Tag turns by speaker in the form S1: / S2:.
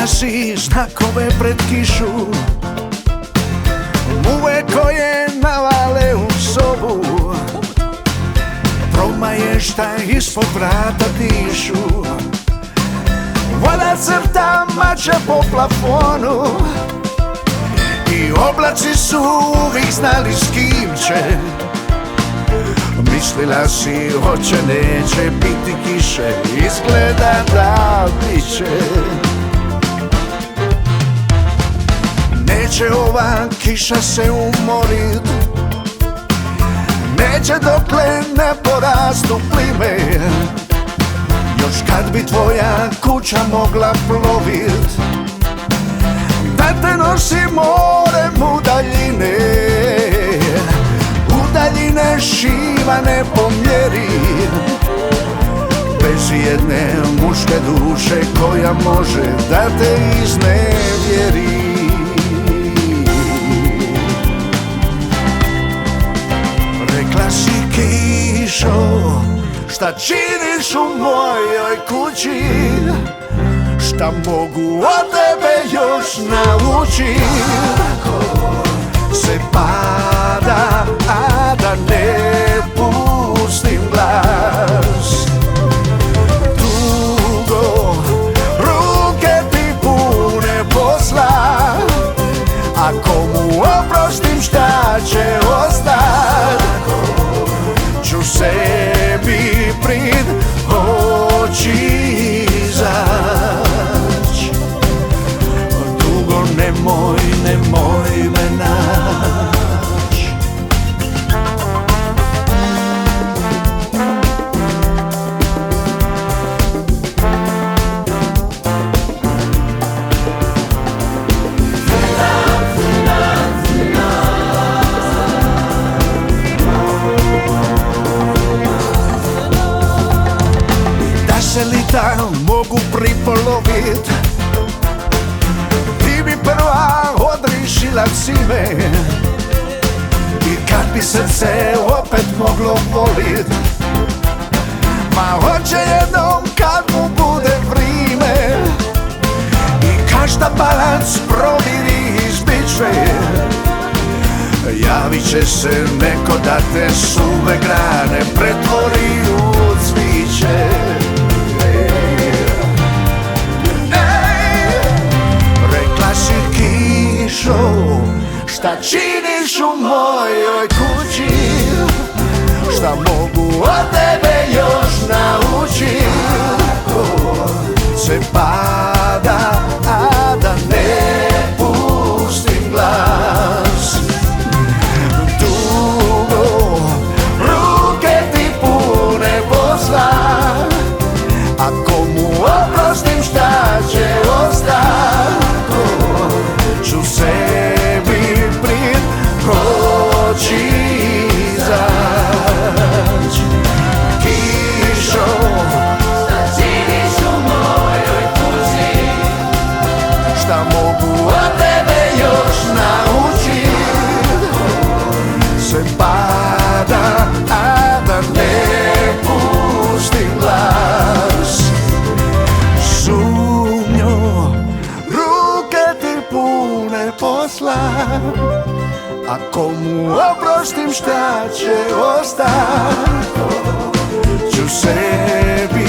S1: si znakove pred kišu, muve koje navale u sobu, promaje šta ispod vrata dišu. Voda crta mače po plafonu i oblaci su uvijek znali s kim će. Mislila si hoće neće biti kiše, izgleda da biće. Neće ova kiša se umorit, neće dokle ne porastu plime. Još kad bi tvoja kuća mogla plovit, da te nosi morem u daljine, u daljine šivane po mjeri, bez jedne muške duše koja može da te iznevjeri. Rekla si kišo, šta činiš u mojoj kući, šta mogu od tebe još naučit. Se pada, a da ne pustim glas. Dugo ruke ti pune posla, ako mu oprostim šta će ostat, ću sebi prid oči izać. Dugo nemoj me nać. Da se lita mogu pripolovit, ti bi prva odrišila cime, i kad bi srce opet moglo volit, ma hoće jednom kad mu bude vrime, i každa balac proviri iz bičve, javit će se neko da te suve grane pretvori u cviće. Šta činiš u mojoj kući, šta mogu od tebe još naučit. Se pada, a da ne pustim glas. Dugo ruke ti pune posla, ako mu oprostim šta će ostat, ću sebi prid oči izać. Kišo, šta činiš u mojoj kući, šta mogu od tebe još naučit. Se pada, a da ne pustim glas. Sumnjo, ruke ti pune posla, ako mu oprostim šta će ostat, ću sebi